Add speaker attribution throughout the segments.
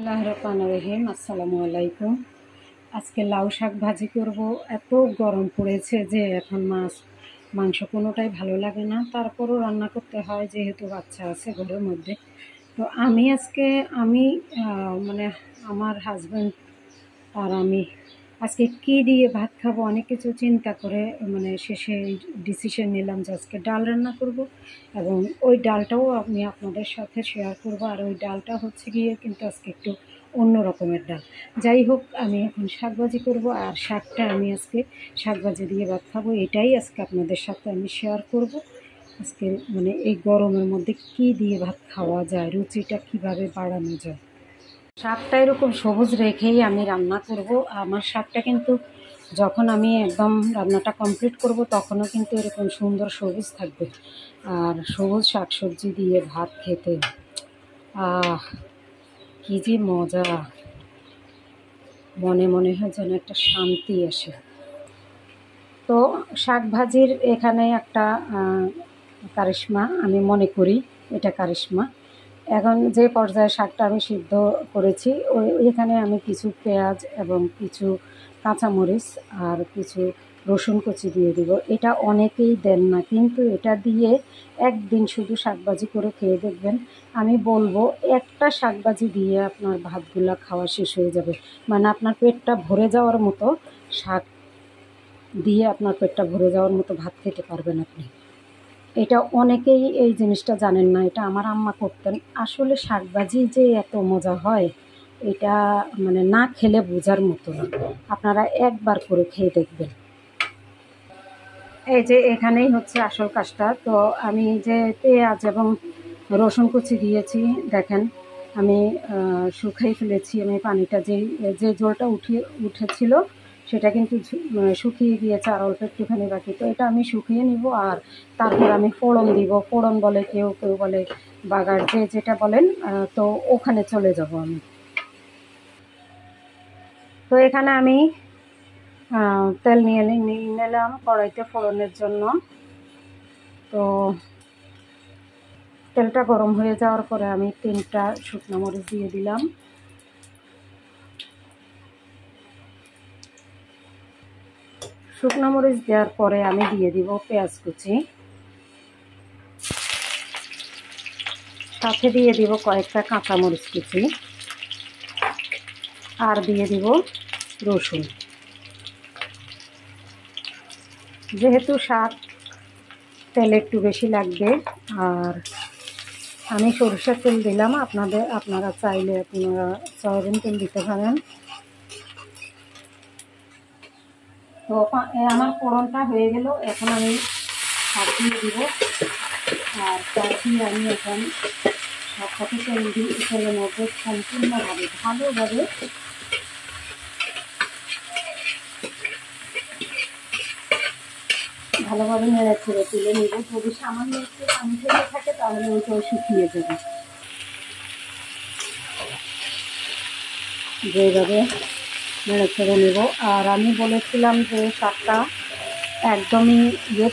Speaker 1: রহিম আসসালামু আলাইকুম। আজকে লাউ শাক ভাজি করব। এত গরম পড়েছে যে এখন মাছ মাংস কোনোটাই ভালো লাগে না, তারপরও রান্না করতে হয় যেহেতু বাচ্চা আছে ঘরের মধ্যে। তো আমি মানে আমার হাজব্যান্ড আর আমি আজকে কি দিয়ে ভাত খাবো অনেক কিছু চিন্তা করে মানে শেষে ডিসিশন নিলাম যে আজকে ডাল রান্না করব, এবং ওই ডালটাও আমি আপনাদের সাথে শেয়ার করব। আর ওই ডালটা হচ্ছে গিয়ে কিন্তু আজকে একটু অন্য রকমের ডাল। যাই হোক, আমি এখন শাকভাজি করব, আর শাকটা আমি আজকে শাকভাজি দিয়ে ভাত খাবো, এটাই আজকে আপনাদের সাথে আমি শেয়ার করব। আজকে মানে এই গরমের মধ্যে কি দিয়ে ভাত খাওয়া যায়, রুচিটা কিভাবে বাড়ানো যায়। শাকটা এরকম সবুজ রেখেই আমি রান্না করব। আমার শাকটা কিন্তু যখন আমি একদম রান্নাটা কমপ্লিট করব তখনও কিন্তু এরকম সুন্দর সবুজ থাকবে। আর সবুজ শাকসবজি দিয়ে ভাত খেতে কী যে মজা, মনে মনে হয় যেন একটা শান্তি আসে। তো শাক ভাজির এখানে একটা কারিশমা আমি মনে করি, এটা কারিশমা। এখন যে পর্যায়ে শাকটা আমি সিদ্ধ করেছি এখানে আমি কিছু পেঁয়াজ এবং কিছু কাঁচামরিচ আর কিছু রসুন কুচি দিয়ে দিব। এটা অনেকেই দেন না, কিন্তু এটা দিয়ে একদিন শুধু শাকভাজি করে খেয়ে দেখবেন। আমি বলবো একটা শাকভাজি দিয়ে আপনার ভাতগুলা খাওয়া শেষ হয়ে যাবে, মানে আপনার পেটটা ভরে যাওয়ার মতো শাক দিয়ে আপনার পেটটা ভরে যাওয়ার মতো ভাত খেতে পারবেন আপনি। এটা অনেকেই এই জিনিসটা জানেন না, এটা আমার আম্মা করতেন। আসলে শাকভাজি যে এত মজা হয় এটা মানে না খেলে বোঝার মতো না, আপনারা একবার করে খেয়ে দেখবেন। এই যে এখানেই হচ্ছে আসল কাজটা। তো আমি যে পেঁয়াজ এবং রসুন কুচি দিয়েছি দেখেন, আমি শুকিয়ে ফেলেছি। আমি পানিটা যে জলটা উঠেছিল সেটা কিন্তু শুকিয়ে গিয়েছে, আর অল্প একটুখানি বাকি। তো এটা আমি শুকিয়ে নিব, আর তারপর আমি ফোড়ন দিব। ফোড়ন বলে কেউ কেউ বলে বাগার, যে যেটা বলেন। তো ওখানে চলে যাব আমি। তো এখানে আমি তেল নিয়ে নিলাম কড়াইতে ফোড়নের জন্য। তো তেলটা গরম হয়ে যাওয়ার পরে আমি 3টা শুকনো মরিচ দিয়ে দিলাম। শুকনো মরিচ দেওয়ার পরে আমি দিয়ে দিব পেঁয়াজ কুচি, সাথে দিয়ে দিব কয়েকটা কাঁচামরিচ কুচি, আর দিয়ে দিব রসুন। যেহেতু শাক তেল একটু বেশি লাগবে, আর আমি সরিষার তেল দিলাম, আপনারা চাইলে আপনারা সয়াবিন তেল দিতে পারেন। তো আমার ফোড়নটা হয়ে গেল, এখন আমি শাক দিয়ে দিব। আর শাক দিয়ে আমি এখন সবটাকে তেলের মধ্যে সম্পূর্ণভাবে ভালোভাবে নেড়ে ছেড়ে তুলে নিব। যদি সামান্য একটু পানি থেকে থাকে তাহলে ওইটাও শুকিয়ে যাবে। যেভাবে নেড়ে ছেড়ে নেব। আর আমি বলেছিলাম যে শাকটা একদমই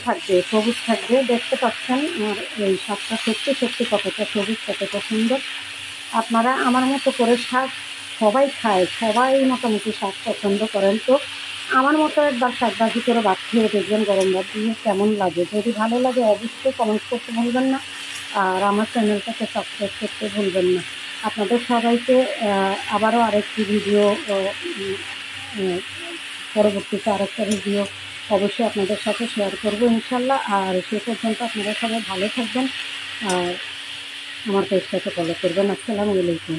Speaker 1: থাকবে, সবুজ থাকবে। দেখতে পাচ্ছেন আর এই শাকটা সত্যি কতটা সবুজ, কতটা সুন্দর। আপনারা আমার মতো করে শাক সবাই খায়, সবাই মোটামুটি শাক পছন্দ করেন। তো আমার মতো একবার শাকভাজি করে ভাত খেয়ে দেখবেন গরম ভাত দিয়ে কেমন লাগে। যদি ভালো লাগে অবশ্যই কমেন্ট করতে ভুলবেন না, আর আমার চ্যানেলটাকে সাবস্ক্রাইব করতে ভুলবেন না। আপনাদের সবাইকে আবারও আরেকটি ভিডিও, পরবর্তীতে আরেকটা ভিডিও অবশ্যই আপনাদের সাথে শেয়ার করবো ইনশাল্লাহ। আর সে পর্যন্ত আপনারা সবাই ভালো থাকবেন, আর আমার পেজটাকে ফলো করবেন। আসসালামু আলাইকুম।